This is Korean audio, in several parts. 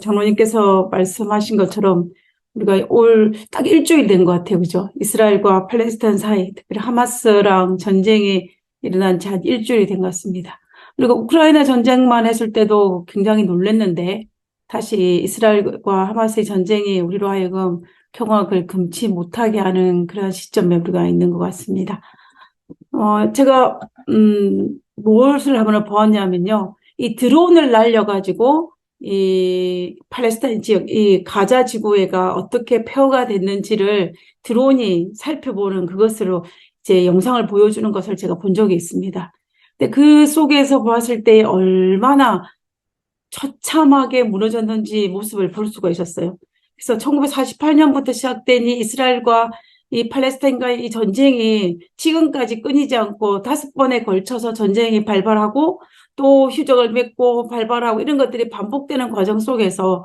장로님께서 말씀하신 것처럼 우리가 올 딱 일주일 된 것 같아요. 그죠? 이스라엘과 팔레스타인 사이, 특별히 하마스랑 전쟁이 일어난 지 한 일주일이 된 것 같습니다. 그리고 우크라이나 전쟁만 했을 때도 굉장히 놀랐는데 다시 이스라엘과 하마스의 전쟁이 우리로 하여금 경악을 금치 못하게 하는 그런 시점에 우리가 있는 것 같습니다. 제가 무엇을 한번 보았냐면요. 이 드론을 날려가지고 이 팔레스타인 지역, 이 가자 지구가 어떻게 폐허가 됐는지를 드론이 살펴보는 그것으로 이제 영상을 보여주는 것을 제가 본 적이 있습니다. 근데 그 속에서 보았을 때 얼마나 처참하게 무너졌는지 모습을 볼 수가 있었어요. 그래서 1948년부터 시작된 이 이스라엘과 이 팔레스타인과의 이 전쟁이 지금까지 끊이지 않고 5번에 걸쳐서 전쟁이 발발하고 또 휴전을 맺고 발발하고 이런 것들이 반복되는 과정 속에서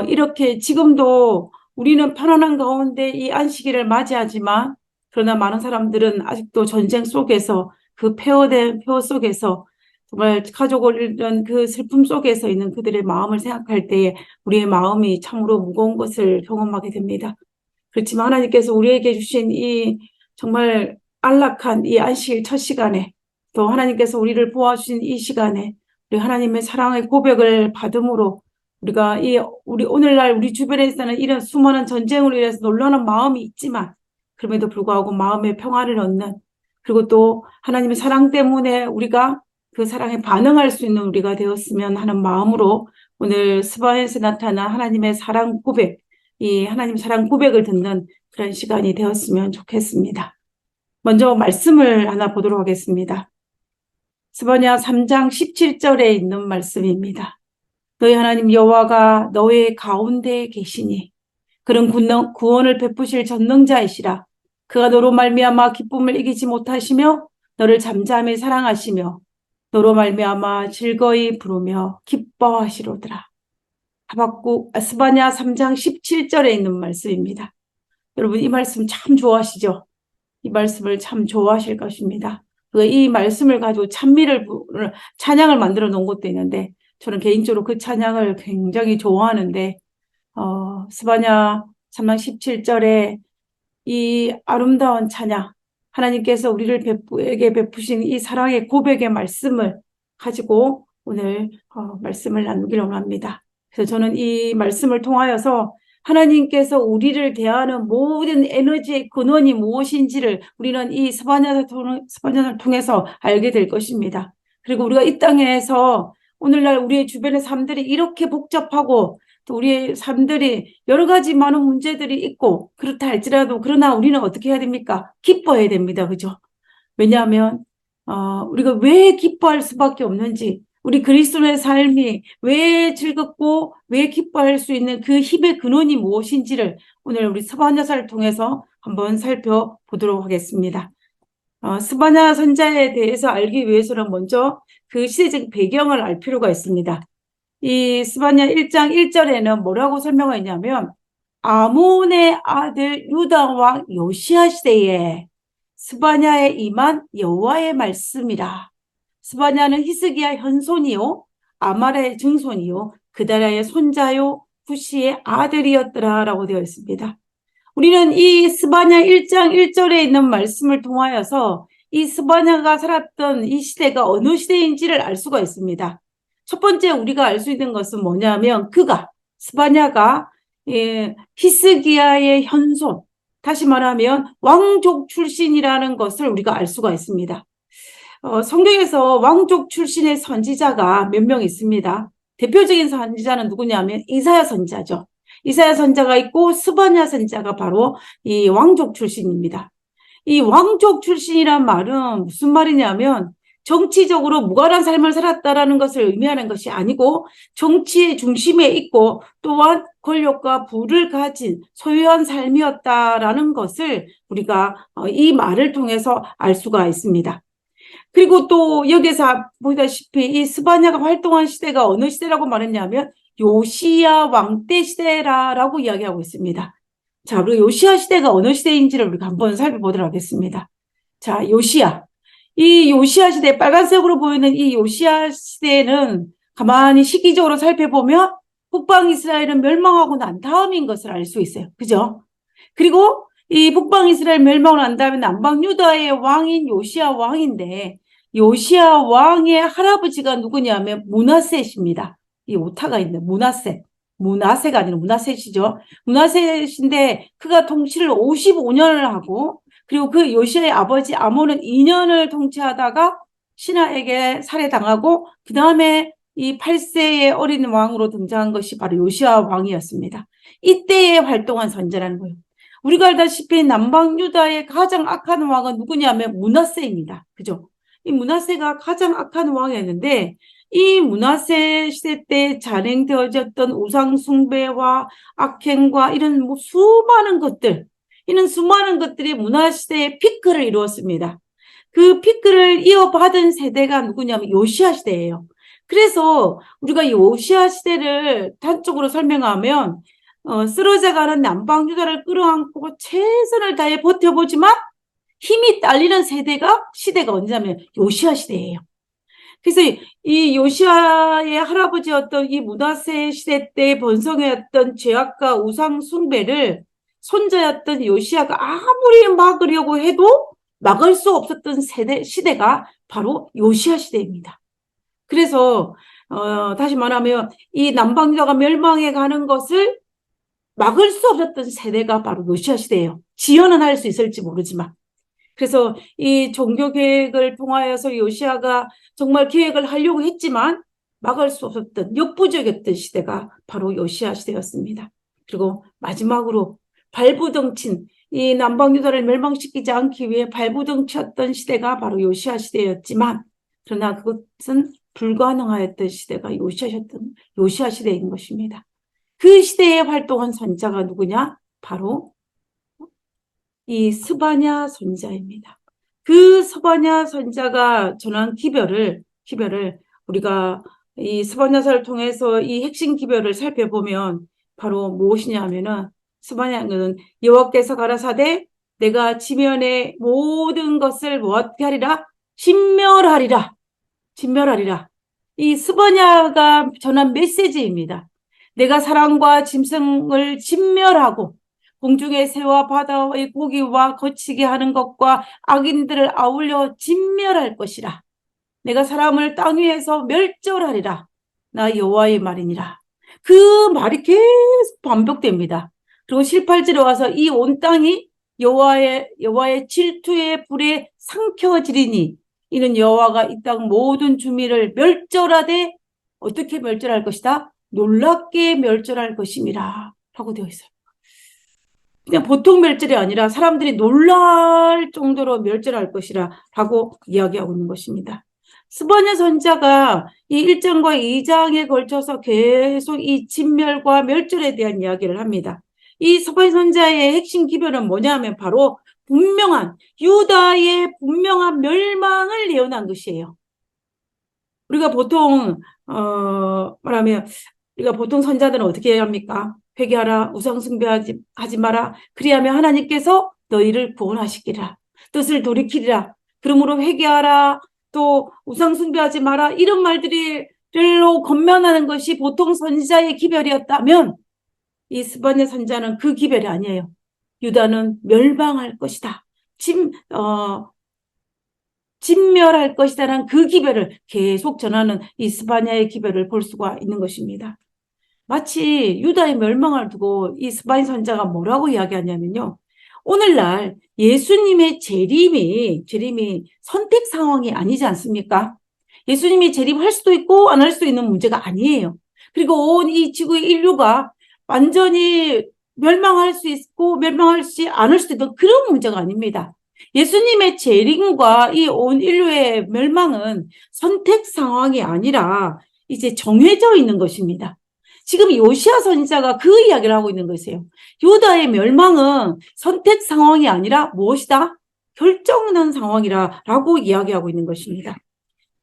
이렇게 지금도 우리는 편안한 가운데 이 안식일을 맞이하지만 그러나 많은 사람들은 아직도 전쟁 속에서 그 폐허된 폐허 속에서 정말 가족을 잃은 그 슬픔 속에서 있는 그들의 마음을 생각할 때에 우리의 마음이 참으로 무거운 것을 경험하게 됩니다. 그렇지만 하나님께서 우리에게 주신 이 정말 안락한 이 안식일 첫 시간에 또 하나님께서 우리를 보아주신 이 시간에 우리 하나님의 사랑의 고백을 받음으로 우리가 우리 오늘날 우리 주변에 있는 이런 수많은 전쟁으로 인해서 놀라는 마음이 있지만 그럼에도 불구하고 마음의 평화를 얻는 그리고 또 하나님의 사랑 때문에 우리가 그 사랑에 반응할 수 있는 우리가 되었으면 하는 마음으로 오늘 스바에서 나타난 하나님의 사랑 고백, 이 하나님 사랑 고백을 듣는 그런 시간이 되었으면 좋겠습니다. 먼저 말씀을 하나 보도록 하겠습니다. 스바냐 3장 17절에 있는 말씀입니다. 너희 하나님 여호와가 너희 가운데에 계시니 그런 구원을 베푸실 전능자이시라. 그가 너로 말미암아 기쁨을 이기지 못하시며 너를 잠잠히 사랑하시며 너로 말미암아 즐거이 부르며 기뻐하시로더라. 스바냐 3장 17절에 있는 말씀입니다. 여러분 이 말씀 참 좋아하시죠? 이 말씀을 참 좋아하실 것입니다. 이 말씀을 가지고 찬양을 만들어 놓은 것도 있는데 저는 개인적으로 그 찬양을 굉장히 좋아하는데 스바냐 3장 17절에 이 아름다운 찬양 하나님께서 우리에게 베푸신 이 사랑의 고백의 말씀을 가지고 오늘 말씀을 나누기를 원합니다. 그래서 저는 이 말씀을 통하여서 하나님께서 우리를 대하는 모든 에너지의 근원이 무엇인지를 우리는 이 스바냐를 통해서 알게 될 것입니다. 그리고 우리가 이 땅에서 오늘날 우리의 주변의 삶들이 이렇게 복잡하고 또 우리의 삶들이 여러 가지 많은 문제들이 있고 그렇다 할지라도 그러나 우리는 어떻게 해야 됩니까? 기뻐해야 됩니다. 그죠? 왜냐하면 우리가 왜 기뻐할 수밖에 없는지 우리 그리스도의 삶이 왜 즐겁고 왜 기뻐할 수 있는 그 힘의 근원이 무엇인지를 오늘 우리 스바냐서를 통해서 한번 살펴보도록 하겠습니다. 스바냐 선자에 대해서 알기 위해서는 먼저 그 시대적 배경을 알 필요가 있습니다. 이 스바냐 1장 1절에는 뭐라고 설명하냐면 아몬의 아들 유다 왕 요시야 시대에 스바냐에 임한 여호와의 말씀이라. 스바냐는 히스기야 현손이요 아말의 증손이요 그다라의 손자요 후시의 아들이었더라라고 되어 있습니다. 우리는 이 스바냐 1장 1절에 있는 말씀을 통하여서 이 스바냐가 살았던 이 시대가 어느 시대인지를 알 수가 있습니다. 첫 번째 우리가 알 수 있는 것은 뭐냐면 스바냐가 히스기야의 현손, 다시 말하면 왕족 출신이라는 것을 우리가 알 수가 있습니다. 성경에서 왕족 출신의 선지자가 몇 명 있습니다. 대표적인 선지자는 누구냐면 이사야 선지자죠. 이사야 선지자가 있고 스바냐 선지자가 바로 이 왕족 출신입니다. 이 왕족 출신이란 말은 무슨 말이냐면 정치적으로 무관한 삶을 살았다라는 것을 의미하는 것이 아니고 정치의 중심에 있고 또한 권력과 부를 가진 소유한 삶이었다라는 것을 우리가 이 말을 통해서 알 수가 있습니다. 그리고 또 여기서 보다시피 이 스바냐가 활동한 시대가 어느 시대라고 말했냐면 요시야 왕 때 시대라고 이야기하고 있습니다. 자, 그리고 요시야 시대가 어느 시대인지를 우리가 한번 살펴보도록 하겠습니다. 자, 이 요시야 시대, 빨간색으로 보이는 이 요시야 시대는 가만히 시기적으로 살펴보면 북방 이스라엘은 멸망하고 난 다음인 것을 알 수 있어요. 그죠? 그리고 이 북방 이스라엘 멸망을 한 다음에 남방 유다의 왕인 요시야 왕인데, 요시야 왕의 할아버지가 누구냐면 므낫셋입니다. 이 오타가 있는 므낫셋. 므낫세가 아니라 므낫셋이죠. 므낫셋인데 그가 통치를 55년을 하고, 그리고 그 요시야의 아버지 아몬은 2년을 통치하다가 신하에게 살해당하고, 그 다음에 이 8세의 어린 왕으로 등장한 것이 바로 요시야 왕이었습니다. 이때에 활동한 선지라는 거예요. 우리가 알다시피 남방 유다의 가장 악한 왕은 누구냐면 므낫세입니다. 그죠? 이 므낫세가 가장 악한 왕이었는데, 이 므낫세 시대 때 잔행되어졌던 우상 숭배와 악행과 이런 수많은 것들, 이런 수많은 것들이 므낫세의 피크를 이루었습니다. 그 피크를 이어받은 세대가 누구냐면 요시야 시대예요. 그래서 우리가 요시야 시대를 단적으로 설명하면 쓰러져가는 남방 유다를 끌어안고 최선을 다해 버텨보지만 힘이 딸리는 시대가 언제냐면 요시야 시대예요. 그래서 이 요시야의 할아버지였던 이 므낫세 시대 때 번성했던 죄악과 우상 숭배를 손자였던 요시야가 아무리 막으려고 해도 막을 수 없었던 시대가 바로 요시야 시대입니다. 그래서 다시 말하면 이 남방 유다가 멸망해 가는 것을 막을 수 없었던 세대가 바로 요시야 시대예요. 지연은 할 수 있을지 모르지만. 그래서 이 종교 계획을 통하여서 요시야가 정말 계획을 하려고 했지만 막을 수 없었던 역부족이었던 시대가 바로 요시야 시대였습니다. 그리고 마지막으로 발부덩친 이 남방 유다를 멸망시키지 않기 위해 발부덩쳤던 시대가 바로 요시야 시대였지만, 그러나 그것은 불가능하였던 시대가 요시야 시대인 것입니다. 그 시대에 활동한 선자가 누구냐? 바로 이 스바냐 선자입니다. 그 스바냐 선자가 전한 기별을 우리가 이 스바냐서를 통해서 이 핵심 기별을 살펴보면 바로 무엇이냐 하면은, 스바냐는 여호와께서 가라사대 내가 지면의 모든 것을 어떻게 하리라? 진멸하리라. 이 스바냐가 전한 메시지입니다. 내가 사람과 짐승을 진멸하고 공중의 새와 바다의 고기와 거치게 하는 것과 악인들을 아울러 진멸할 것이라. 내가 사람을 땅 위에서 멸절하리라. 나 여호와의 말이니라. 그 말이 계속 반복됩니다. 그리고 18절에 와서 이 온 땅이 여호와의 질투의 불에 삼켜지리니 이는 여호와가 이 땅 모든 주민을 멸절하되 어떻게 멸절할 것이다? 놀랍게 멸절할 것임이라 라고 되어 있어요. 그냥 보통 멸절이 아니라 사람들이 놀랄 정도로 멸절할 것이라 라고 이야기하고 있는 것입니다. 스바냐 선자가 이 1장과 2장에 걸쳐서 계속 이 진멸과 멸절에 대한 이야기를 합니다. 이 스바냐 선자의 핵심 기별은 뭐냐면 바로 유다의 분명한 멸망을 예언한 것이에요. 우리가 보통 말하면 우리가 보통 선자들은 어떻게 해야 합니까? 회개하라, 우상 숭배하지 마라. 그리하면 하나님께서 너희를 구원하시리라. 뜻을 돌이키리라. 그러므로 회개하라, 또 우상 숭배하지 마라. 이런 말들로 권면하는 것이 보통 선지자의 기별이었다면, 이 스바냐 선자는 그 기별이 아니에요. 유다는 멸망할 것이다. 진멸할 것이다라는 그 기별을 계속 전하는 이 스바냐의 기별을 볼 수가 있는 것입니다. 마치 유다의 멸망을 두고 이 스바냐 선자가 뭐라고 이야기하냐면요. 오늘날 예수님의 재림이 선택 상황이 아니지 않습니까? 예수님이 재림할 수도 있고 안 할 수도 있는 문제가 아니에요. 그리고 온 이 지구의 인류가 완전히 멸망할 수 있고 멸망하지 않을 수도 있는 그런 문제가 아닙니다. 예수님의 재림과 이 온 인류의 멸망은 선택 상황이 아니라 이제 정해져 있는 것입니다. 지금 요시야 선지자가 그 이야기를 하고 있는 것이에요. 유다의 멸망은 선택 상황이 아니라 무엇이다? 결정난 상황이라고 이야기하고 있는 것입니다.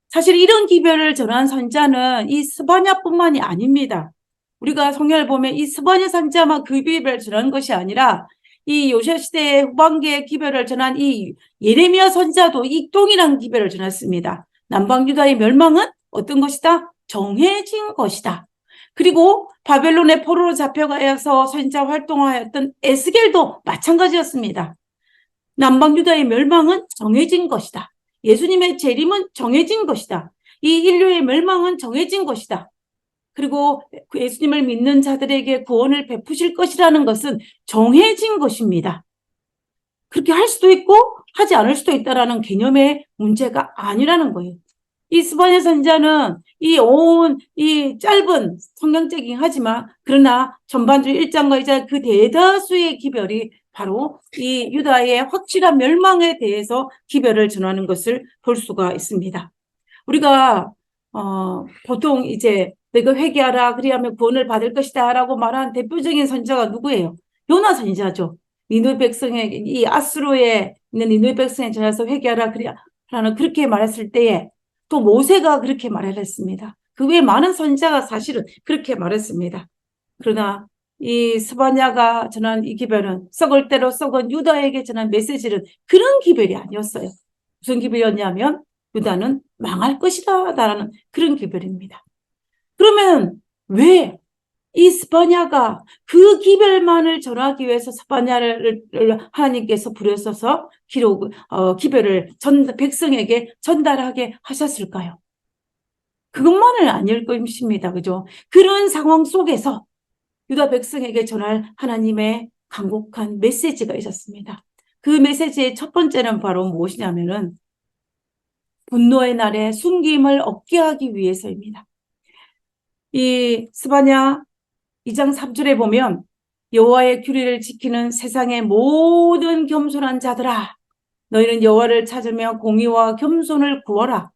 사실 이런 기별을 전한 선지자는 이 스바냐뿐만이 아닙니다. 우리가 성경을 보면 이 스바냐 선지자만 그 기별을 전한 것이 아니라 이 요시야 시대의 후반기에 기별을 전한 이 예레미야 선지자도 이 동일한 기별을 전했습니다. 남방 유다의 멸망은 어떤 것이다? 정해진 것이다. 그리고 바벨론의 포로로 잡혀가서 선지자 활동하였던 에스겔도 마찬가지였습니다. 남방 유다의 멸망은 정해진 것이다. 예수님의 재림은 정해진 것이다. 이 인류의 멸망은 정해진 것이다. 그리고 예수님을 믿는 자들에게 구원을 베푸실 것이라는 것은 정해진 것입니다. 그렇게 할 수도 있고 하지 않을 수도 있다라는 개념의 문제가 아니라는 거예요. 이 스바냐 선지자는 이 짧은 성경적이긴 하지만 그러나 전반적으로 1장과 2장 그 대다수의 기별이 바로 이 유다의 확실한 멸망에 대해서 기별을 전하는 것을 볼 수가 있습니다. 우리가 보통 이제 내가 회개하라 그리하면 구원을 받을 것이다 라고 말한 대표적인 선지자가 누구예요? 요나 선지자죠. 니누의 백성에게 이 아수르에 있는 니누의 백성에 전해서 회개하라 그리하라는 그렇게 말했을 때에 또 모세가 그렇게 말했습니다. 그 외에 많은 선지자가 사실은 그렇게 말했습니다. 그러나 이 스바냐가 전한 이 기별은 썩을 대로 썩은 유다에게 전한 메시지는 그런 기별이 아니었어요. 무슨 기별이었냐면 유다는 망할 것이다 라는 그런 기별입니다. 그러면 왜 이 스바냐가 그 기별만을 전하기 위해서 스바냐를 하나님께서 부르셔서 기별을 백성에게 전달하게 하셨을까요? 그것만은 아닐 것입니다. 그죠? 그런 상황 속에서 유다 백성에게 전할 하나님의 간곡한 메시지가 있었습니다. 그 메시지의 첫 번째는 바로 무엇이냐면은 분노의 날에 숨김을 얻게 하기 위해서입니다. 이 스바냐 2장 3절에 보면 여호와의 규례를 지키는 세상의 모든 겸손한 자들아 너희는 여호와를 찾으며 공의와 겸손을 구하라.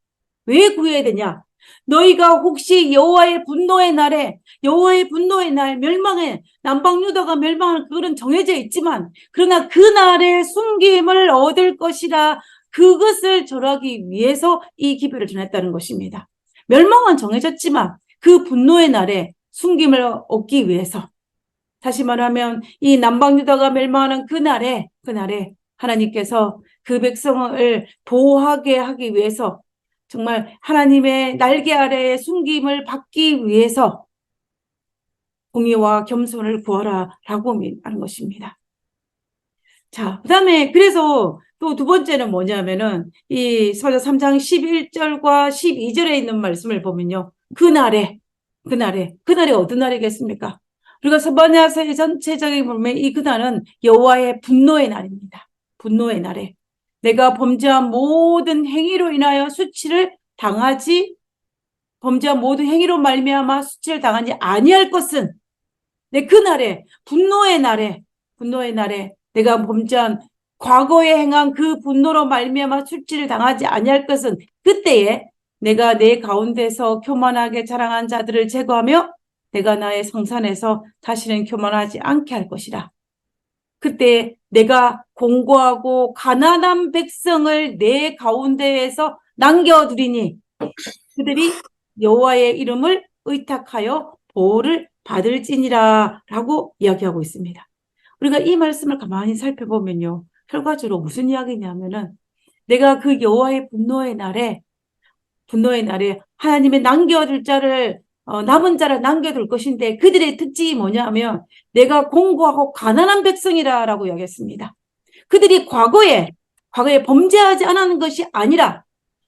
왜 구해야 되냐? 너희가 혹시 여호와의 분노의 날에 여호와의 분노의 날 멸망에 남방 유다가 멸망할 그거는 정해져 있지만 그러나 그 날에 숨김을 얻을 것이라 그것을 절하기 위해서 이 기별을 전했다는 것입니다. 멸망은 정해졌지만 그 분노의 날에 숨김을 얻기 위해서 다시 말하면 이 남방 유다가 멸망하는 그날에 하나님께서 그 백성을 보호하게 하기 위해서 정말 하나님의 날개 아래에 숨김을 받기 위해서 공의와 겸손을 구하라라고 하는 것입니다. 자, 그다음에 그래서 또 두 번째는 뭐냐면은 이 서자 3장 11절과 12절에 있는 말씀을 보면요. 그날에 어떤 날이겠습니까? 우리가 스바냐서의 전체적인 보면 이 그날은 여호와의 분노의 날입니다. 분노의 날에 내가 범죄한 모든 행위로 인하여 범죄한 모든 행위로 말미암아 수치를 당하지 아니할 것은 내 그날에 분노의 날에 내가 범죄한 과거에 행한 그 분노로 말미암아 수치를 당하지 아니할 것은 그때에 내가 내 가운데서 교만하게 자랑한 자들을 제거하며 내가 나의 성산에서 다시는 교만하지 않게 할 것이라. 그때 내가 공고하고 가난한 백성을 내 가운데에서 남겨두리니 그들이 여호와의 이름을 의탁하여 보호를 받을지니라 라고 이야기하고 있습니다. 우리가 이 말씀을 가만히 살펴보면요. 결과적으로 무슨 이야기냐면은 내가 그 여호와의 분노의 날에 하나님의 남겨둘 자를 남은 자를 남겨둘 것인데 그들의 특징이 뭐냐면 내가 공고하고 가난한 백성이라라고 이야기했습니다. 그들이 과거에 범죄하지 않은 것이 아니라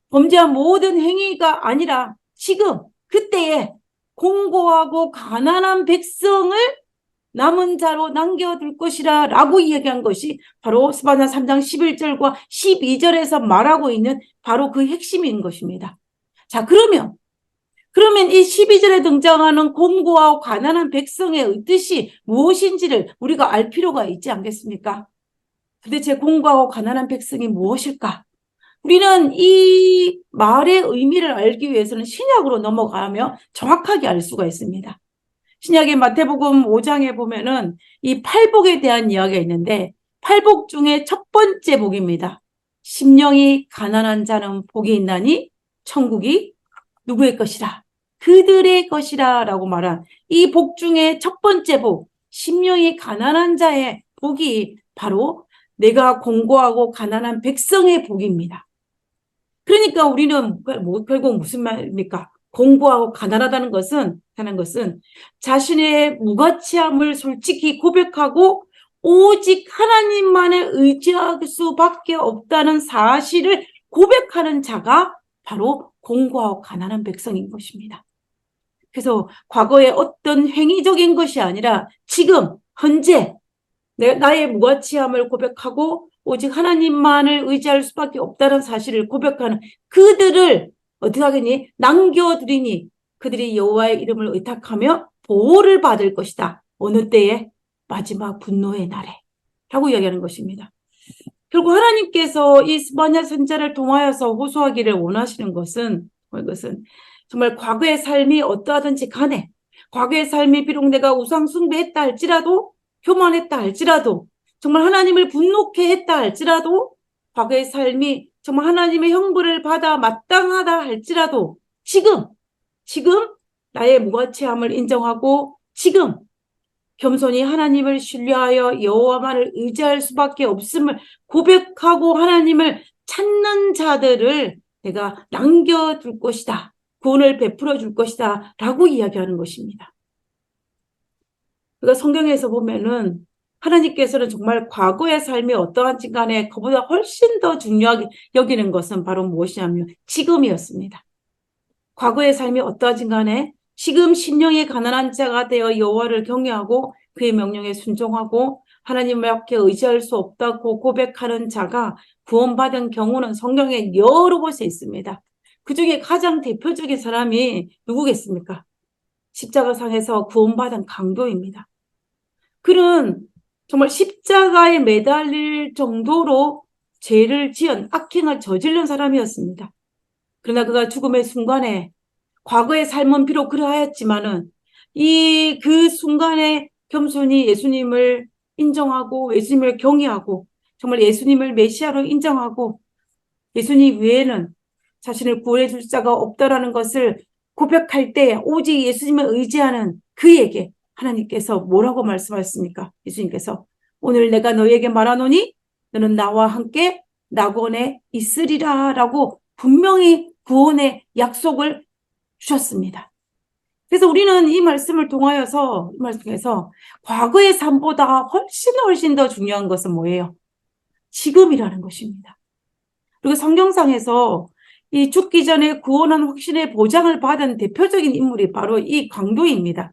범죄한 모든 행위가 아니라 지금 그때에 공고하고 가난한 백성을 남은 자로 남겨둘 것이라 라고 이야기한 것이 바로 스바냐 3장 11절과 12절에서 말하고 있는 바로 그 핵심인 것입니다. 자, 그러면 이 12절에 등장하는 공고하고 가난한 백성의 뜻이 무엇인지를 우리가 알 필요가 있지 않겠습니까? 도대체 공고하고 가난한 백성이 무엇일까? 우리는 이 말의 의미를 알기 위해서는 신약으로 넘어가면 정확하게 알 수가 있습니다. 신약의 마태복음 5장에 보면은 이 팔복에 대한 이야기가 있는데 팔복 중에 첫 번째 복입니다. 심령이 가난한 자는 복이 있나니 천국이 누구의 것이라? 그들의 것이라 라고 말한 이 복 중에 첫 번째 복, 심령이 가난한 자의 복이 바로 내가 공고하고 가난한 백성의 복입니다. 그러니까 우리는 결국 무슨 말입니까? 공고하고 가난하다는 것은 자신의 무가치함을 솔직히 고백하고 오직 하나님만에 의지할 수밖에 없다는 사실을 고백하는 자가 바로 공고하고 가난한 백성인 것입니다. 그래서 과거의 어떤 행위적인 것이 아니라 지금 현재 나의 무가치함을 고백하고 오직 하나님만을 의지할 수밖에 없다는 사실을 고백하는 그들을 어떻게 하겠니? 남겨두리니 그들이 여호와의 이름을 의탁하며 보호를 받을 것이다. 어느 때에? 마지막 분노의 날에. 라고 이야기하는 것입니다. 결국 하나님께서 이 스바냐 선자를 통하여서 호소하기를 원하시는 것은 정말 과거의 삶이 어떠하든지 간에 과거의 삶이 비록 내가 우상 숭배했다 할지라도 교만했다 할지라도 정말 하나님을 분노케 했다 할지라도 과거의 삶이 정말 하나님의 형벌을 받아 마땅하다 할지라도 지금 나의 무가치함을 인정하고 지금 겸손히 하나님을 신뢰하여 여호와만을 의지할 수밖에 없음을 고백하고 하나님을 찾는 자들을 내가 남겨둘 것이다. 구원을 베풀어 줄 것이다. 라고 이야기하는 것입니다. 그러니까 성경에서 보면은 하나님께서는 정말 과거의 삶이 어떠한지 간에 그보다 훨씬 더 중요하게 여기는 것은 바로 무엇이냐면 지금이었습니다. 과거의 삶이 어떠한지 간에 지금 심령이 가난한 자가 되어 여호와를 경외하고 그의 명령에 순종하고 하나님밖에 의지할 수 없다고 고백하는 자가 구원받은 경우는 성경에 여러 곳에 있습니다. 그중에 가장 대표적인 사람이 누구겠습니까? 십자가상에서 구원받은 강도입니다. 그는 정말 십자가에 매달릴 정도로 죄를 지은 악행을 저지른 사람이었습니다. 그러나 그가 죽음의 순간에 과거의 삶은 비록 그러하였지만은 그 순간에 겸손히 예수님을 인정하고 예수님을 경외하고 정말 예수님을 메시아로 인정하고 예수님 외에는 자신을 구원해 줄 자가 없다라는 것을 고백할 때 오직 예수님을 의지하는 그에게 하나님께서 뭐라고 말씀하셨습니까? 예수님께서 오늘 내가 너에게 말하노니 너는 나와 함께 낙원에 있으리라 라고 분명히 구원의 약속을 주셨습니다. 그래서 우리는 이 말씀을 통하여서 이 말씀에서 과거의 삶보다 훨씬 더 중요한 것은 뭐예요? 지금이라는 것입니다. 그리고 성경상에서 이 죽기 전에 구원한 확신의 보장을 받은 대표적인 인물이 바로 이 강도입니다.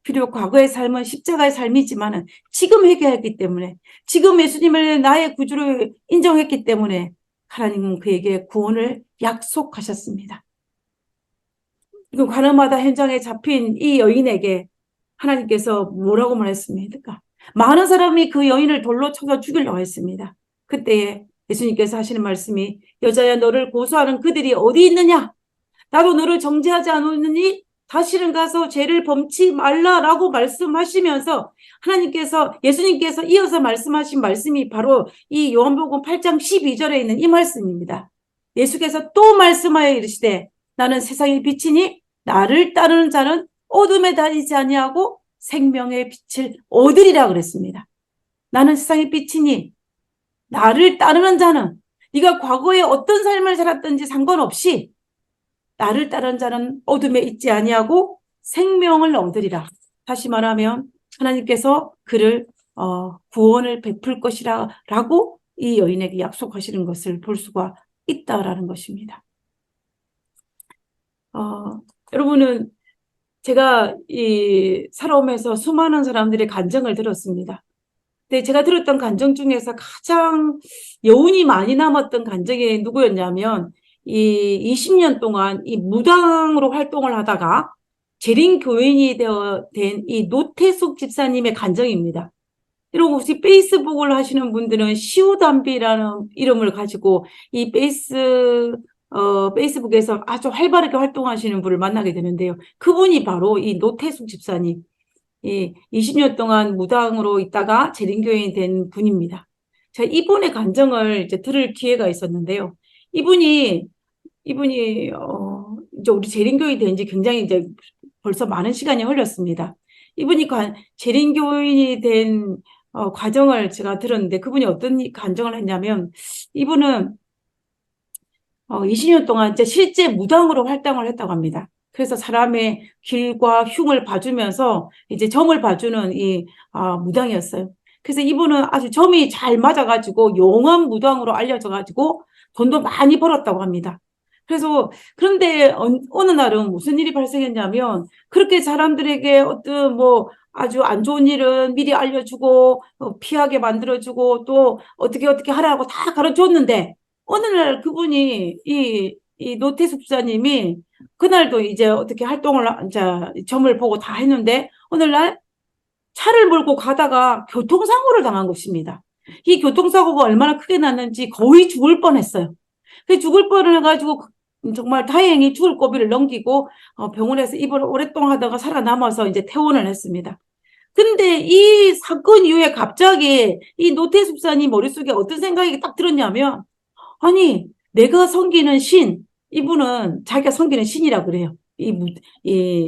비록 과거의 삶은 십자가의 삶이지만은 지금 회개했기 때문에 지금 예수님을 나의 구주로 인정했기 때문에 하나님은 그에게 구원을 약속하셨습니다. 그리고 가늠하다 현장에 잡힌 이 여인에게 하나님께서 뭐라고 말했습니까? 많은 사람이 그 여인을 돌로 쳐서 죽이려고 했습니다. 그때에 예수님께서 하시는 말씀이 여자야 너를 고소하는 그들이 어디 있느냐? 나도 너를 정죄하지 않았느니 다시는 가서 죄를 범치 말라라고 말씀하시면서 예수님께서 이어서 말씀하신 말씀이 바로 이 요한복음 8장 12절에 있는 이 말씀입니다. 예수께서 또 말씀하여 이르시되 나는 세상의 빛이니 나를 따르는 자는 어둠에 다니지 아니하고 생명의 빛을 얻으리라 그랬습니다. 나는 세상의 빛이니 나를 따르는 자는 네가 과거에 어떤 삶을 살았든지 상관없이 나를 따르는 자는 어둠에 있지 아니하고 생명을 얻으리라. 다시 말하면 하나님께서 그를 구원을 베풀 것이라 라고 이 여인에게 약속하시는 것을 볼 수가 있다라는 것입니다. 여러분은 제가 이 살아오면서 수많은 사람들의 간증을 들었습니다. 근데 제가 들었던 간증 중에서 가장 여운이 많이 남았던 간증이 누구였냐면 이 20년 동안 이 무당으로 활동을 하다가 재림 교인이 된 이 노태숙 집사님의 간증입니다. 여러분 혹시 페이스북을 하시는 분들은 시우담비라는 이름을 가지고 이 페이스북에서 아주 활발하게 활동하시는 분을 만나게 되는데요. 그분이 바로 이 노태숙 집사님, 이 20년 동안 무당으로 있다가 재림교인이 된 분입니다. 제가 이분의 간증을 이제 들을 기회가 있었는데요. 이분이 이제 우리 재림교인이 된 지 굉장히 이제 벌써 많은 시간이 흘렀습니다. 이분이 재림교인이 된 과정을 제가 들었는데 그분이 어떤 간증을 했냐면 이분은 20년 동안 실제 무당으로 활동을 했다고 합니다. 그래서 사람의 길과 흉을 봐주면서 이제 점을 봐주는 무당이었어요. 그래서 이분은 아주 점이 잘 맞아가지고 용한 무당으로 알려져가지고 돈도 많이 벌었다고 합니다. 그래서 그런데 어느 날은 무슨 일이 발생했냐면 그렇게 사람들에게 어떤 뭐 아주 안 좋은 일은 미리 알려주고 피하게 만들어주고 또 어떻게 하라고 다 가르쳐줬는데 어느 날 그분이 이 노태숙 집사님이 그날도 이제 어떻게 활동을 이제 점을 보고 다 했는데 어느 날 차를 몰고 가다가 교통사고를 당한 것입니다. 이 교통사고가 얼마나 크게 났는지 거의 죽을 뻔했어요. 그 죽을 뻔을 해가지고 정말 다행히 죽을 고비를 넘기고 병원에서 입원을 오랫동안 하다가 살아남아서 이제 퇴원을 했습니다. 근데 이 사건 이후에 갑자기 이 노태숙 집사님 머릿속에 어떤 생각이 딱 들었냐면 아니 내가 섬기는 신 이분은 자기가 섬기는 신이라 그래요.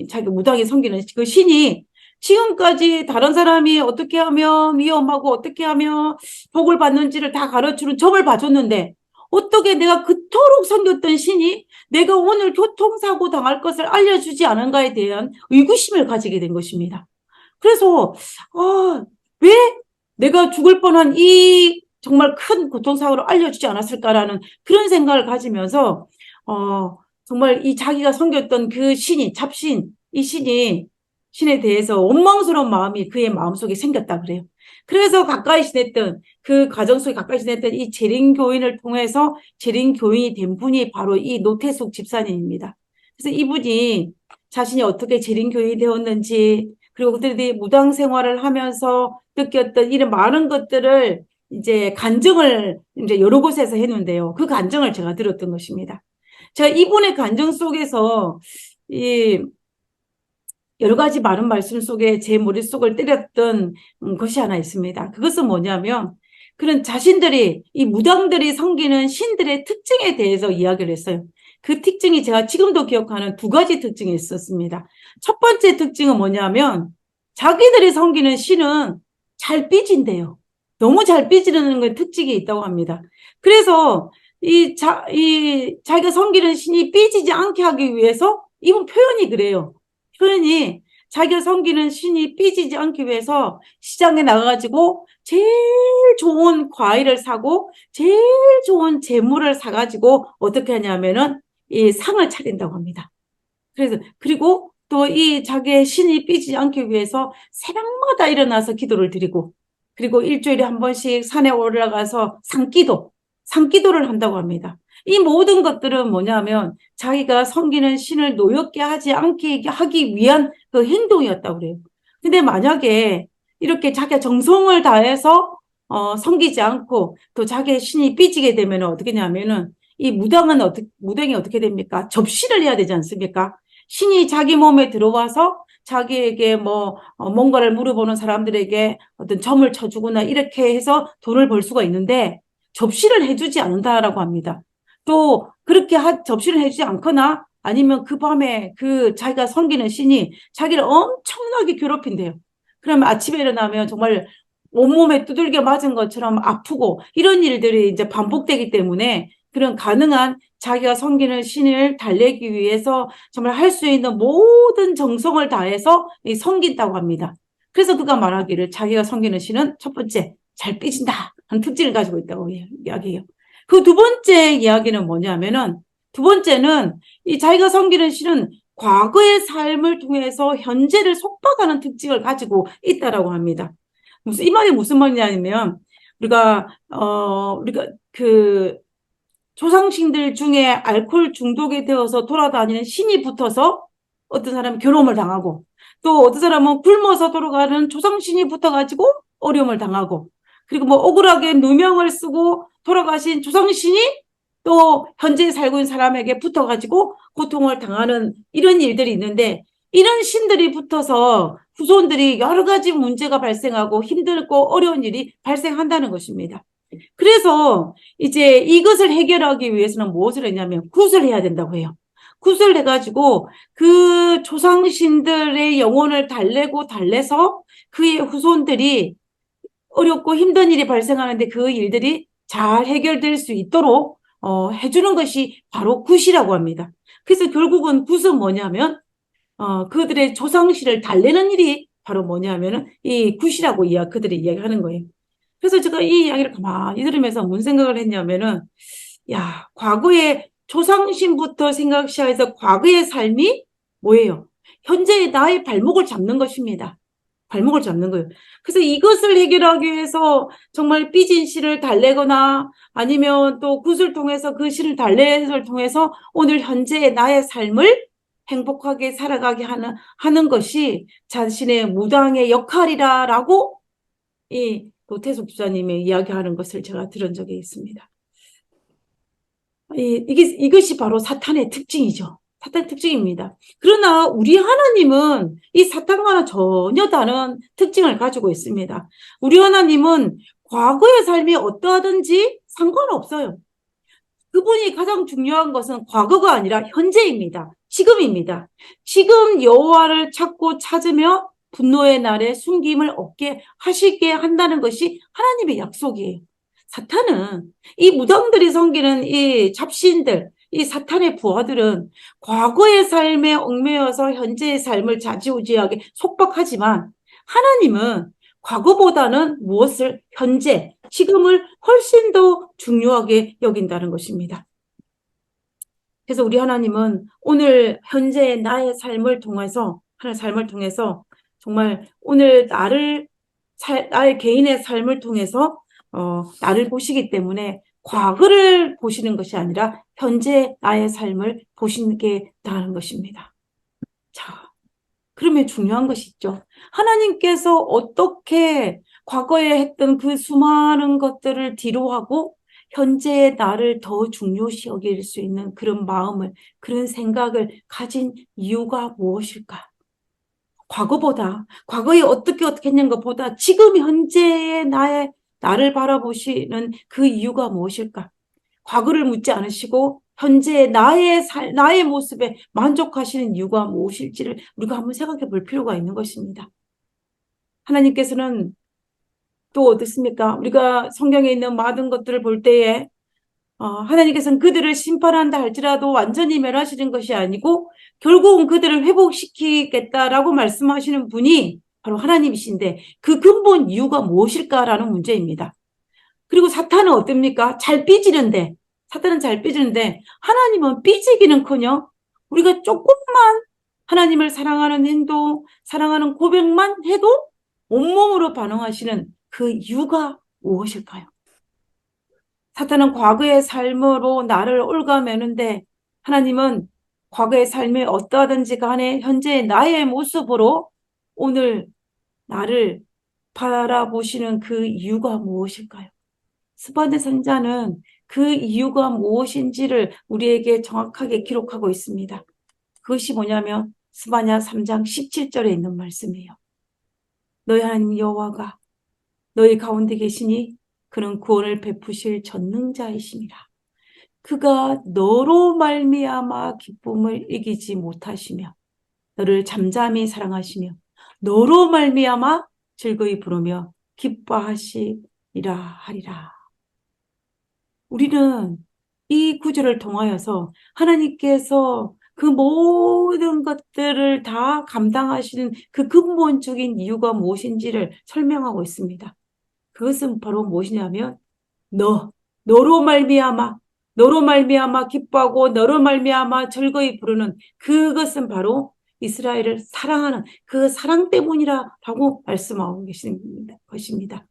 자기 무당이 섬기는 그 신이 지금까지 다른 사람이 어떻게 하면 위험하고 어떻게 하면 복을 받는지를 다 가르치는 점을 봐줬는데 어떻게 내가 그토록 섬겼던 신이 내가 오늘 교통사고 당할 것을 알려주지 않은가에 대한 의구심을 가지게 된 것입니다. 그래서 왜 내가 죽을 뻔한 이 정말 큰 교통사고를 알려주지 않았을까라는 그런 생각을 가지면서 정말 이 자기가 섬겼던 그 신이 잡신 이 신에 대해서 원망스러운 마음이 그의 마음속에 생겼다 그래요. 그래서 가까이 지냈던 그 가정 속에 가까이 지냈던 이 재림교인을 통해서 재림교인이 된 분이 바로 이 노태숙 집사님입니다. 그래서 이분이 자신이 어떻게 재림교인이 되었는지 그리고 그들이 무당 생활을 하면서 느꼈던 이런 많은 것들을 이제 간증을 이제 여러 곳에서 했는데요. 그 간증을 제가 들었던 것입니다. 제가 이분의 간증 속에서 여러 가지 많은 말씀 속에 제 머릿속을 때렸던 것이 하나 있습니다. 그것은 뭐냐면 그런 자신들이 이 무당들이 섬기는 신들의 특징에 대해서 이야기를 했어요. 그 특징이 제가 지금도 기억하는 두 가지 특징이 있었습니다. 첫 번째 특징은 뭐냐면 자기들이 섬기는 신은 잘 삐진대요. 너무 잘 삐지는 건 특징이 있다고 합니다. 그래서 자기가 섬기는 신이 삐지지 않게 하기 위해서 이분 표현이 그래요. 표현이 자기가 섬기는 신이 삐지지 않기 위해서 시장에 나가가지고 제일 좋은 과일을 사고 제일 좋은 재물을 사가지고 어떻게 하냐면은 이 상을 차린다고 합니다. 그리고 또 이 자기의 신이 삐지지 않기 위해서 새벽마다 일어나서 기도를 드리고 그리고 일주일에 한 번씩 산에 올라가서 산기도를 한다고 합니다. 이 모든 것들은 뭐냐면 자기가 섬기는 신을 노엽게 하지 않게 하기 위한 그 행동이었다고 그래요. 근데 만약에 이렇게 자기가 정성을 다해서 섬기지 않고 또 자기의 신이 삐지게 되면 어떻게 되냐면은 이 무당이 어떻게 됩니까? 접시를 해야 되지 않습니까? 신이 자기 몸에 들어와서 자기에게 뭔가를 물어보는 사람들에게 어떤 점을 쳐주거나 이렇게 해서 돈을 벌 수가 있는데 접시를 해주지 않는다라고 합니다. 또 그렇게 접시를 해주지 않거나 아니면 그 밤에 그 자기가 섬기는 신이 자기를 엄청나게 괴롭힌대요. 그러면 아침에 일어나면 정말 온몸에 두들겨 맞은 것처럼 아프고 이런 일들이 이제 반복되기 때문에 그런 가능한 자기가 섬기는 신을 달래기 위해서 정말 할 수 있는 모든 정성을 다해서 섬긴다고 합니다. 그래서 그가 말하기를 자기가 섬기는 신은 첫 번째, 잘 삐진다 하는 특징을 가지고 있다고 이야기해요. 그 두 번째 이야기는 뭐냐면은 두 번째는 이 자기가 섬기는 신은 과거의 삶을 통해서 현재를 속박하는 특징을 가지고 있다라고 합니다. 이 말이 무슨 말이냐면 우리가 그 조상신들 중에 알코올 중독이 되어서 돌아다니는 신이 붙어서 어떤 사람은 괴로움을 당하고 또 어떤 사람은 굶어서 돌아가는 조상신이 붙어가지고 어려움을 당하고 그리고 억울하게 누명을 쓰고 돌아가신 조상신이 또 현재 살고 있는 사람에게 붙어가지고 고통을 당하는 이런 일들이 있는데 이런 신들이 붙어서 후손들이 여러 가지 문제가 발생하고 힘들고 어려운 일이 발생한다는 것입니다. 그래서 이제 이것을 해결하기 위해서는 무엇을 했냐면 굿을 해야 된다고 해요. 굿을 해가지고 그 조상신들의 영혼을 달래서 그의 후손들이 어렵고 힘든 일이 발생하는데 그 일들이 잘 해결될 수 있도록 해주는 것이 바로 굿이라고 합니다. 그래서 결국은 굿은 뭐냐면 그들의 조상실을 달래는 일이 바로 뭐냐면은 이 굿이라고 그들이 이야기하는 거예요. 그래서 제가 이 이야기를 가만히 들으면서 뭔 생각을 했냐면은, 야, 과거의 조상신부터 생각시해서 과거의 삶이 뭐예요? 현재의 나의 발목을 잡는 것입니다. 발목을 잡는 거예요. 그래서 이것을 해결하기 위해서 정말 삐진 씨를 달래거나 아니면 또 굿을 통해서 그 씨를 달래를 통해서 오늘 현재의 나의 삶을 행복하게 살아가게 하는 것이 자신의 무당의 역할이라라고 이 노태수 부자님의 이야기하는 것을 제가 들은 적이 있습니다. 이것이 바로 사탄의 특징이죠. 사탄의 특징입니다. 그러나 우리 하나님은 이 사탄과는 전혀 다른 특징을 가지고 있습니다. 우리 하나님은 과거의 삶이 어떠하든지 상관없어요. 그분이 가장 중요한 것은 과거가 아니라 현재입니다. 지금입니다. 지금 여호와를 찾고 찾으며 분노의 날에 숨김을 얻게 하시게 한다는 것이 하나님의 약속이에요. 사탄은 이 무당들이 섬기는 이 잡신들, 이 사탄의 부하들은 과거의 삶에 얽매여서 현재의 삶을 좌지우지하게 속박하지만 하나님은 과거보다는 무엇을 현재, 지금을 훨씬 더 중요하게 여긴다는 것입니다. 그래서 우리 하나님은 오늘 현재의 나의 삶을 통해서 정말 오늘 나의 개인의 삶을 통해서 나를 보시기 때문에 과거를 보시는 것이 아니라 현재 나의 삶을 보시게 하는 것입니다. 자, 그러면 중요한 것이 있죠. 하나님께서 어떻게 과거에 했던 그 수많은 것들을 뒤로하고 현재의 나를 더 중요시 여길 수 있는 그런 마음을, 그런 생각을 가진 이유가 무엇일까? 과거에 어떻게 했는 것보다 지금 현재의 나를 바라보시는 그 이유가 무엇일까? 과거를 묻지 않으시고 현재의 나의 모습에 만족하시는 이유가 무엇일지를 우리가 한번 생각해 볼 필요가 있는 것입니다. 하나님께서는 또 어떻습니까? 우리가 성경에 있는 모든 것들을 볼 때에 하나님께서는 그들을 심판한다 할지라도 완전히 멸하시는 것이 아니고 결국은 그들을 회복시키겠다라고 말씀하시는 분이 바로 하나님이신데 그 근본 이유가 무엇일까라는 문제입니다. 그리고 사탄은 어떻습니까? 사탄은 잘 삐지는데 하나님은 삐지기는커녕 우리가 조금만 하나님을 사랑하는 행동, 사랑하는 고백만 해도 온몸으로 반응하시는 그 이유가 무엇일까요? 사탄은 과거의 삶으로 나를 옭아매는데 하나님은 과거의 삶이 어떠하든지 간에 현재의 나의 모습으로 오늘 나를 바라보시는 그 이유가 무엇일까요? 스바냐 선자는 그 이유가 무엇인지를 우리에게 정확하게 기록하고 있습니다. 그것이 뭐냐면 스바냐 3장 17절에 있는 말씀이에요. 너희 하나님 여호와가 너희 가운데 계시니 그는 구원을 베푸실 전능자이심이라. 그가 너로 말미암아 기쁨을 이기지 못하시며 너를 잠잠히 사랑하시며 너로 말미암아 즐거이 부르며 기뻐하시리라 하리라. 우리는 이 구절을 통하여서 하나님께서 그 모든 것들을 다 감당하시는 그 근본적인 이유가 무엇인지를 설명하고 있습니다. 그것은 바로 무엇이냐면 너로 말미암아 기뻐하고 너로 말미암아 즐거이 부르는 그것은 바로 이스라엘을 사랑하는 그 사랑 때문이라고 말씀하고 계신 것입니다.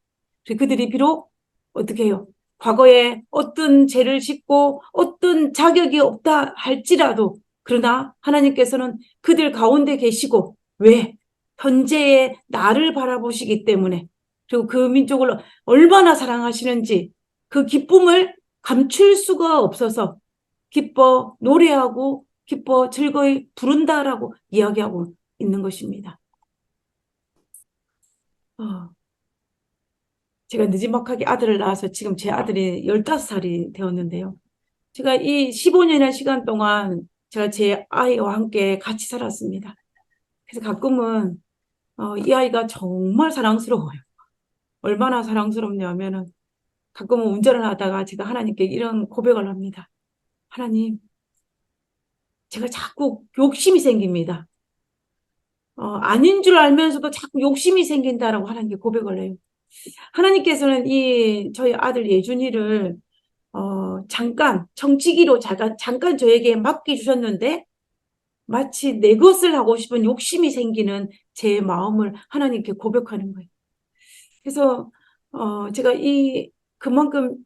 그들이 비록 어떻게 해요? 과거에 어떤 죄를 짓고 어떤 자격이 없다 할지라도 그러나 하나님께서는 그들 가운데 계시고 왜? 현재의 나를 바라보시기 때문에 그리고 그 민족을 얼마나 사랑하시는지 그 기쁨을 감출 수가 없어서 기뻐 노래하고 기뻐 즐거이 부른다라고 이야기하고 있는 것입니다. 제가 늦지막하게 아들을 낳아서 지금 제 아들이 15살이 되었는데요. 제가 이 15년의 시간 동안 제가 제 아이와 함께 같이 살았습니다. 그래서 가끔은 이 아이가 정말 사랑스러워요. 얼마나 사랑스럽냐면은 가끔은 운전을 하다가 제가 하나님께 이런 고백을 합니다. 하나님, 제가 자꾸 욕심이 생깁니다. 아닌 줄 알면서도 자꾸 욕심이 생긴다라고 하나님께 고백을 해요. 하나님께서는 저희 아들 예준이를 잠깐 청지기로 잠깐 저에게 맡겨주셨는데 마치 내 것을 하고 싶은 욕심이 생기는 제 마음을 하나님께 고백하는 거예요. 그래서 제가 그만큼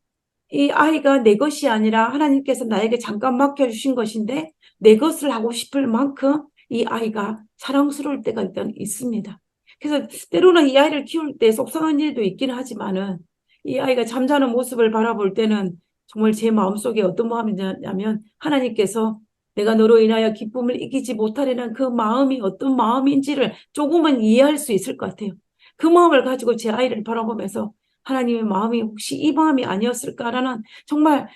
이 아이가 내 것이 아니라 하나님께서 나에게 잠깐 맡겨주신 것인데 내 것을 하고 싶을 만큼 이 아이가 사랑스러울 때가 일단 있습니다. 그래서 때로는 이 아이를 키울 때 속상한 일도 있기는 하지만은 이 아이가 잠자는 모습을 바라볼 때는 정말 제 마음속에 어떤 마음이냐면 하나님께서 내가 너로 인하여 기쁨을 이기지 못하려는 그 마음이 어떤 마음인지를 조금은 이해할 수 있을 것 같아요. 그 마음을 가지고 제 아이를 바라보면서 하나님의 마음이 혹시 이 마음이 아니었을까라는 정말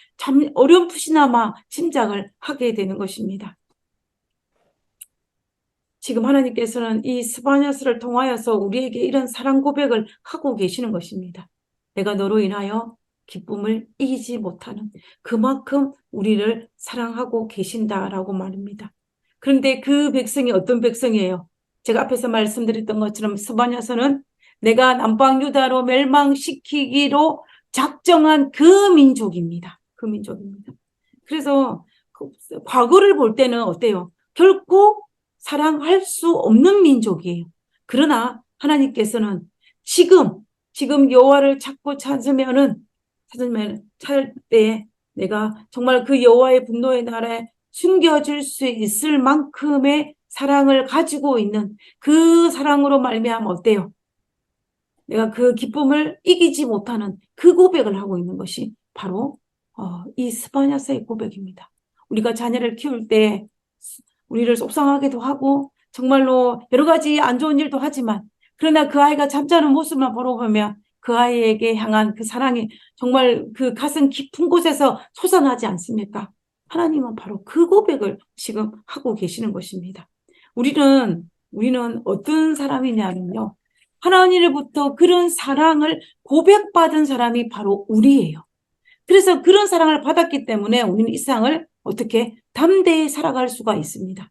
어렴풋이나마 짐작을 하게 되는 것입니다. 지금 하나님께서는 이 스바냐스를 통하여서 우리에게 이런 사랑 고백을 하고 계시는 것입니다. 내가 너로 인하여 기쁨을 이기지 못하는 그만큼 우리를 사랑하고 계신다라고 말입니다. 그런데 그 백성이 어떤 백성이에요? 제가 앞에서 말씀드렸던 것처럼 스바냐서는 내가 남방 유다로 멸망시키기로 작정한 그 민족입니다. 그 민족입니다. 그래서 과거를 볼 때는 어때요? 결코 사랑할 수 없는 민족이에요. 그러나 하나님께서는 지금 여호와를 찾으면 찾을 때 내가 정말 그 여호와의 분노의 날에 숨겨줄 수 있을 만큼의 사랑을 가지고 있는 그 사랑으로 말미암아 어때요? 내가 그 기쁨을 이기지 못하는 그 고백을 하고 있는 것이 바로 이 스바냐서의 고백입니다. 우리가 자녀를 키울 때 우리를 속상하게도 하고 정말로 여러 가지 안 좋은 일도 하지만 그러나 그 아이가 잠자는 모습만 바라보면 그 아이에게 향한 그 사랑이 정말 그 가슴 깊은 곳에서 솟아나지 않습니까? 하나님은 바로 그 고백을 지금 하고 계시는 것입니다. 우리는 어떤 사람이냐면요. 하나님으로부터 그런 사랑을 고백받은 사람이 바로 우리예요. 그래서 그런 사랑을 받았기 때문에 우리는 이 세상을 어떻게 담대히 살아갈 수가 있습니다.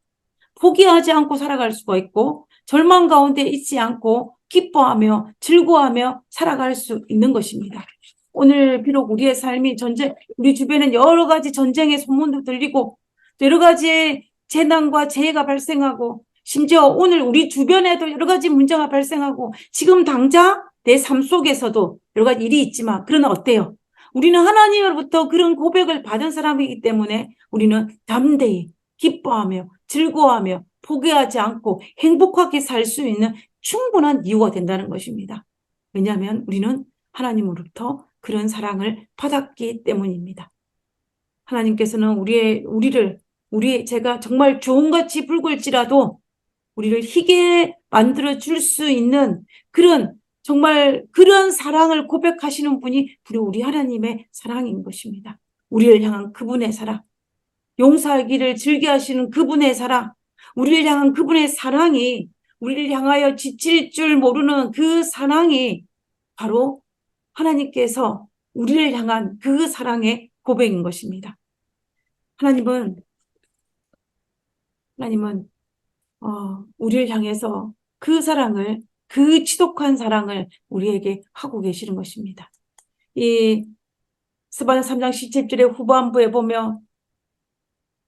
포기하지 않고 살아갈 수가 있고 절망 가운데 있지 않고 기뻐하며 즐거워하며 살아갈 수 있는 것입니다. 오늘 비록 우리의 삶이 우리 주변엔 여러 가지 전쟁의 소문도 들리고 여러 가지 재난과 재해가 발생하고 심지어 오늘 우리 주변에도 여러 가지 문제가 발생하고 지금 당장 내 삶 속에서도 여러 가지 일이 있지만 그러나 어때요? 우리는 하나님으로부터 그런 고백을 받은 사람이기 때문에 우리는 담대히 기뻐하며 즐거워하며 포기하지 않고 행복하게 살 수 있는 충분한 이유가 된다는 것입니다. 왜냐하면 우리는 하나님으로부터 그런 사랑을 받았기 때문입니다. 하나님께서는 제가 정말 좋은같이 붉을지라도 우리를 희게 만들어 줄 수 있는 정말 그런 사랑을 고백하시는 분이 바로 우리 하나님의 사랑인 것입니다. 우리를 향한 그분의 사랑, 용서하기를 즐겨하시는 그분의 사랑, 우리를 향한 그분의 사랑이 우리를 향하여 지칠 줄 모르는 그 사랑이 바로 하나님께서 우리를 향한 그 사랑의 고백인 것입니다. 하나님은 우리를 향해서 그 지독한 사랑을 우리에게 하고 계시는 것입니다. 이 스바냐 3장 17절의 후반부에 보면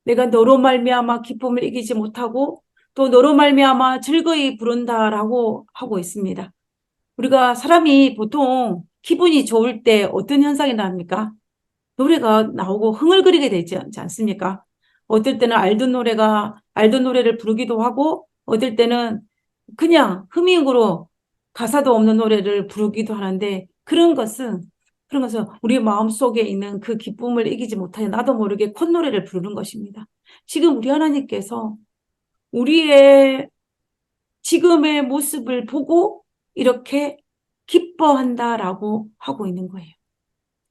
내가 너로 말미암아 기쁨을 이기지 못하고 또 너로 말미암아 즐거이 부른다라고 하고 있습니다. 우리가 사람이 보통 기분이 좋을 때 어떤 현상이 납니까? 노래가 나오고 흥얼거리게 되지 않습니까? 어떨 때는 알던 노래를 부르기도 하고 어떨 때는 그냥 흐밍으로 가사도 없는 노래를 부르기도 하는데 그런 것은 우리 마음속에 있는 그 기쁨을 이기지 못하여 나도 모르게 콧노래를 부르는 것입니다. 지금 우리 하나님께서 우리의 지금의 모습을 보고 이렇게 기뻐한다라고 하고 있는 거예요.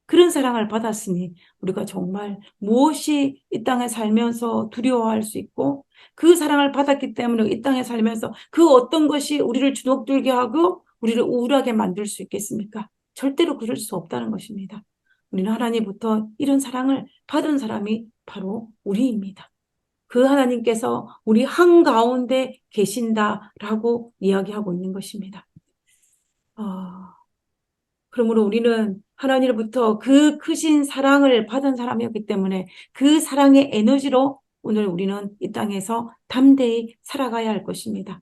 그런 사랑을 받았으니 우리가 정말 무엇이 이 땅에 살면서 두려워할 수 있고 그 사랑을 받았기 때문에 이 땅에 살면서 그 어떤 것이 우리를 주눅들게 하고 우리를 우울하게 만들 수 있겠습니까? 절대로 그럴 수 없다는 것입니다. 우리는 하나님부터 이런 사랑을 받은 사람이 바로 우리입니다. 그 하나님께서 우리 한가운데 계신다라고 이야기하고 있는 것입니다. 그러므로 우리는 하나님으로부터 그 크신 사랑을 받은 사람이었기 때문에 그 사랑의 에너지로 오늘 우리는 이 땅에서 담대히 살아가야 할 것입니다.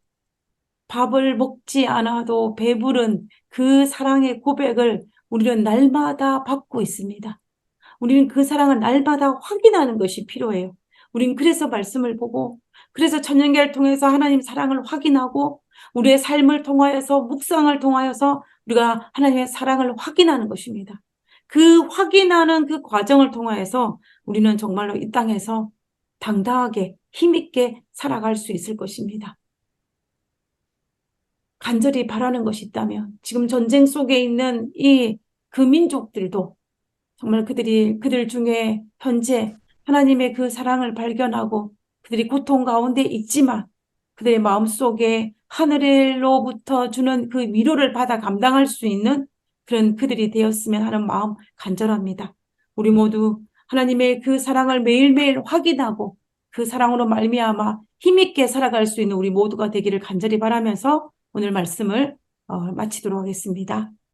밥을 먹지 않아도 배부른 그 사랑의 고백을 우리는 날마다 받고 있습니다. 우리는 그 사랑을 날마다 확인하는 것이 필요해요. 우리는 그래서 말씀을 보고, 그래서 천년계를 통해서 하나님 사랑을 확인하고, 우리의 삶을 통하여서, 묵상을 통하여서 우리가 하나님의 사랑을 확인하는 것입니다. 그 확인하는 그 과정을 통하여서 우리는 정말로 이 땅에서 당당하게 힘있게 살아갈 수 있을 것입니다. 간절히 바라는 것이 있다면 지금 전쟁 속에 있는 그 민족들도 정말 그들 중에 현재 하나님의 그 사랑을 발견하고 그들이 고통 가운데 있지만 그들의 마음속에 하늘로부터 주는 그 위로를 받아 감당할 수 있는 그런 그들이 되었으면 하는 마음 간절합니다. 우리 모두 하나님의 그 사랑을 매일매일 확인하고 그 사랑으로 말미암아 힘있게 살아갈 수 있는 우리 모두가 되기를 간절히 바라면서 오늘 말씀을 마치도록 하겠습니다.